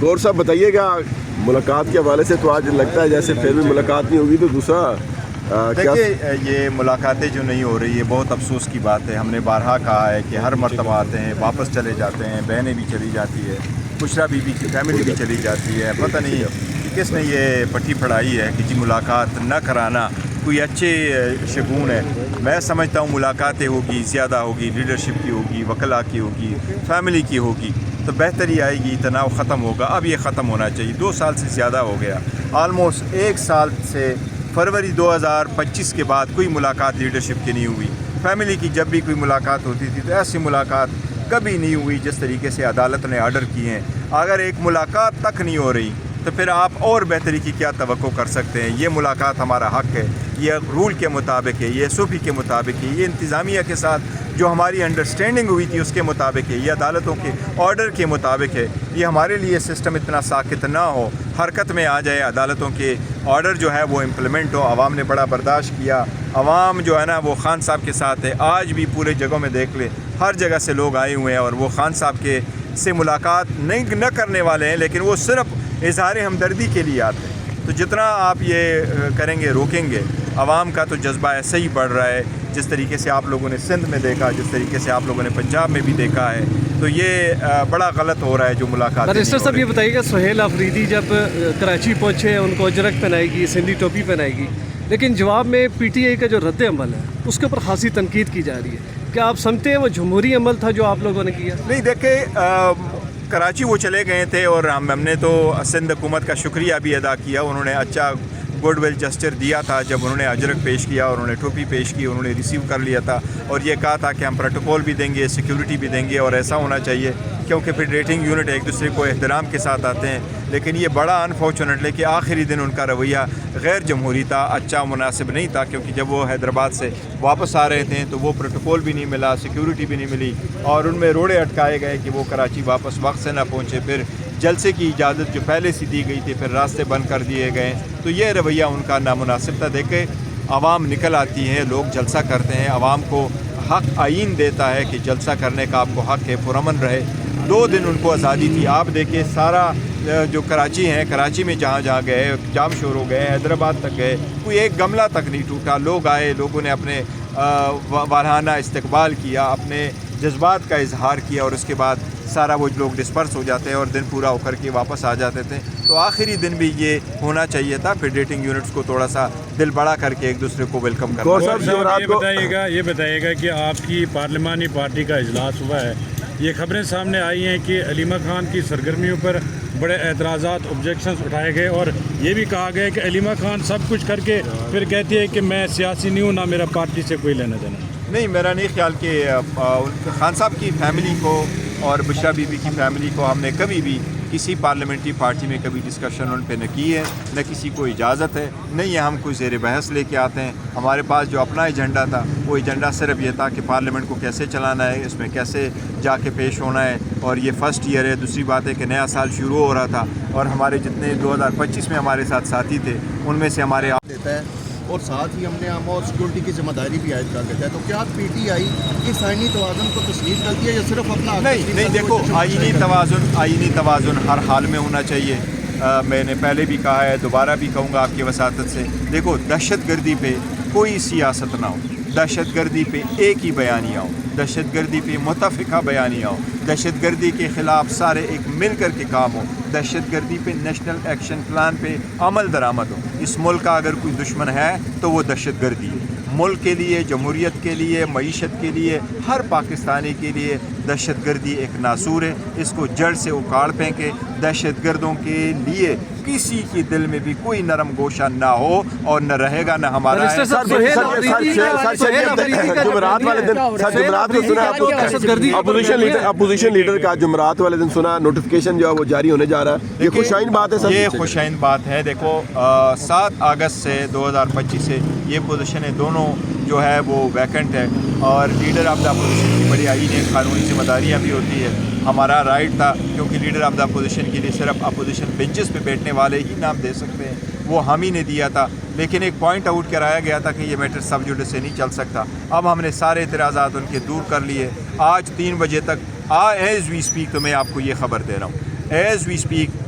گور صاحب بتائیے گا ملاقات کے حوالے سے تو آج لگتا ہے جیسے پھر بھی ملاقات نہیں ہوگی تو دوسرا دیکھیے یہ ملاقاتیں جو نہیں ہو رہی ہے بہت افسوس کی بات ہے. ہم نے بارہا کہا ہے کہ ہر مرتبہ آتے ہیں واپس چلے جاتے ہیں, بہنیں بھی چلی جاتی ہے, بشریٰ بی بی کی فیملی بھی چلی جاتی ہے. پتہ نہیں کہ کس نے یہ پٹی پڑھائی ہے کہ جی ملاقات نہ کرانا کوئی اچھے شگون ہے. میں سمجھتا ہوں ملاقاتیں ہوگی, زیادہ ہوگی, لیڈرشپ کی ہوگی, وکلاء کی ہوگی, فیملی کی ہوگی تو بہتری آئے گی, تناؤ ختم ہوگا. اب یہ ختم ہونا چاہیے. 2 سال سے زیادہ ہو گیا, آلموسٹ 1 سال سے فروری 2025 کے بعد کوئی ملاقات لیڈرشپ کی نہیں ہوئی. فیملی کی جب بھی کوئی ملاقات ہوتی تھی تو ایسی ملاقات کبھی نہیں ہوئی جس طریقے سے عدالت نے آرڈر کیے ہیں. اگر ایک ملاقات تک نہیں ہو رہی تو پھر آپ اور بہتری کی کیا توقع کر سکتے ہیں؟ یہ ملاقات ہمارا حق ہے, یہ رول کے مطابق ہے, یہ ایس او پی کے مطابق ہے, یہ انتظامیہ کے ساتھ جو ہماری انڈرسٹینڈنگ ہوئی تھی اس کے مطابق ہے, یہ عدالتوں کے آرڈر کے مطابق ہے. یہ ہمارے لیے سسٹم اتنا ساکت نہ ہو, حرکت میں آ جائے, عدالتوں کے آرڈر جو ہے وہ امپلیمنٹ ہو. عوام نے بڑا برداشت کیا, عوام جو ہے نا وہ خان صاحب کے ساتھ ہے. آج بھی پورے جگہوں میں دیکھ لیں, ہر جگہ سے لوگ آئے ہوئے ہیں اور وہ خان صاحب کے سے ملاقات نہیں نہ کرنے والے ہیں, لیکن وہ صرف اظہار ہمدردی کے لیے آتے ہیں. تو جتنا آپ یہ کریں گے, روکیں گے, عوام کا تو جذبہ ایسے ہی بڑھ رہا ہے جس طریقے سے آپ لوگوں نے سندھ میں دیکھا, جس طریقے سے آپ لوگوں نے پنجاب میں بھی دیکھا ہے. تو یہ بڑا غلط ہو رہا ہے جو ملاقات. رجسٹر صاحب یہ بتائیے گا, سہیل آفریدی جب کراچی پہنچے ان کو اجرک پہنائے گی, سندھی ٹوپی پہنائے گی, لیکن جواب میں پی ٹی آئی کا جو رد عمل ہے اس کے اوپر خاصی تنقید کی جا رہی ہے. کیا آپ سمجھتے ہیں وہ جمہوری عمل تھا جو آپ لوگوں نے کیا؟ نہیں, دیکھیں کراچی وہ چلے گئے تھے اور ہم نے تو سندھ حکومت کا شکریہ بھی ادا کیا. انہوں نے اچھا گڈ ول جسچر دیا تھا جب انہوں نے اجرک پیش کیا اور انہوں نے ٹوپی پیش کی, انہوں نے ریسیو کر لیا تھا اور یہ کہا تھا کہ ہم پروٹوکول بھی دیں گے, سیکیورٹی بھی دیں گے. اور ایسا ہونا چاہیے کیونکہ فیڈریٹنگ یونٹ ایک دوسرے کو احترام کے ساتھ آتے ہیں. لیکن یہ بڑا انفارچونیٹلی کہ آخری دن ان کا رویہ غیر جمہوری تھا, اچھا مناسب نہیں تھا. کیونکہ جب وہ حیدرآباد سے واپس آ رہے تھے تو وہ پروٹوکول بھی نہیں ملا, سیکیورٹی بھی نہیں ملی اور ان میں روڑے اٹکائے گئے کہ وہ کراچی واپس وقت سے نہ پہنچے. پھر جلسے کی اجازت جو پہلے سے دی گئی تھی پھر راستے بند کر دیے گئے. تو یہ رویہ ان کا نامناسب تھا. دیکھیں عوام نکل آتی ہے, لوگ جلسہ کرتے ہیں, عوام کو حق آئین دیتا ہے کہ جلسہ کرنے کا آپ کو حق ہے, پرامن رہے. 2 دن ان کو آزادی تھی. آپ دیکھیں سارا جو کراچی ہیں, کراچی میں جہاں جہاں گئے, جام شورو گئے, حیدرآباد تک گئے, کوئی ایک گملہ تک نہیں ٹوٹا. لوگ آئے, لوگوں نے اپنے والہانہ استقبال کیا, اپنے جذبات کا اظہار کیا اور اس کے بعد سارا وہ لوگ ڈسپرس ہو جاتے ہیں اور دن پورا ہو کر کے واپس آ جاتے تھے. تو آخری دن بھی یہ ہونا چاہیے تھا, فیڈریٹنگ یونٹس کو تھوڑا سا دل بڑا کر کے ایک دوسرے کو ویلکم کرنا. یہ بتائیے گا کہ آپ کی پارلیمانی پارٹی کا اجلاس ہوا ہے, یہ خبریں سامنے آئی ہیں کہ علیمہ خان کی سرگرمیوں پر بڑے اعتراضات, آبجیکشنز اٹھائے گئے اور یہ بھی کہا گیا کہ علیمہ خان سب کچھ کر کے پھر کہتی ہے کہ میں سیاسی نہیں ہوں, نہ میرا پارٹی سے کوئی لینا دینا. نہیں, میرا نہیں خیال کہ خان صاحب کی فیملی کو اور بشریٰ بی بی کی فیملی کو ہم نے کبھی بھی کسی پارلیمنٹری پارٹی میں کبھی ڈسکشن ان پہ نہ کی ہے, نہ کسی کو اجازت ہے, نہیں ہم کوئی زیر بحث لے کے آتے ہیں. ہمارے پاس جو اپنا ایجنڈا تھا وہ ایجنڈا صرف یہ تھا کہ پارلیمنٹ کو کیسے چلانا ہے, اس میں کیسے جا کے پیش ہونا ہے. اور یہ فرسٹ ایئر ہے. دوسری بات ہے کہ نیا سال شروع ہو رہا تھا اور ہمارے جتنے 2025 میں ہمارے ساتھ ساتھی تھے ان میں سے ہمارے دیتا ہے اور ساتھ ہی ہم نے ہم اور سیکورٹی کی ذمہ داری بھی عائد کر دیتا ہے. تو کیا پی ٹی آئی اس آئینی توازن کو تسلیم کرتی ہے یا صرف اپنا؟ نہیں, دیکھو آئینی توازن ہر حال میں ہونا چاہیے. میں نے پہلے بھی کہا ہے, دوبارہ بھی کہوں گا آپ کی وساطت سے. دیکھو دہشت گردی پہ کوئی سیاست نہ ہو, دہشت گردی پہ ایک ہی بیانیہ ہو, دہشت گردی پہ متفقہ بیانیہ ہو, دہشت گردی کے خلاف سارے ایک مل کر کے کام ہو, دہشت گردی پہ نیشنل ایکشن پلان پہ عمل درآمد ہو. اس ملک کا اگر کوئی دشمن ہے تو وہ دہشت گردی ہے. ملک کے لیے, جمہوریت کے لیے, معیشت کے لیے, ہر پاکستانی کے لیے دہشت گردی ایک ناسور ہے. اس کو جڑ سے اکھاڑ پھینکے. دہشت گردوں کے لیے کسی کی دل میں بھی کوئی نرم گوشہ نہ ہو اور نہ رہے گا, نہ ہمارا ہے. جمعرات والے دن اپوزیشن لیڈر کا جمعرات والے دن سنا نوٹیفکیشن جو ہے وہ جاری ہونے جا رہا ہے. یہ خوشائن بات ہے سر, یہ خوشائن بات ہے. دیکھو 7 اگست سے 2025 سے یہ پوزیشنیں دونوں جو ہے وہ ویکنٹ ہے اور لیڈر آف دا اپوزیشن کی بڑی آئینی قانونی ذمہ داریاں بھی ہوتی ہے. ہمارا رائٹ تھا کیونکہ لیڈر آف دا اپوزیشن کے لیے صرف اپوزیشن بینچز پہ بیٹھنے والے ہی نام دے سکتے ہیں, وہ ہم ہی نے دیا تھا. لیکن ایک پوائنٹ آؤٹ کرایا گیا تھا کہ یہ میٹر سب جوڈس سے نہیں چل سکتا. اب ہم نے سارے اعتراضات ان کے دور کر لیے. آج 3 بجے تک ایز وی اسپیک, تو میں آپ کو یہ خبر دے رہا ہوں, ایز وی اسپیک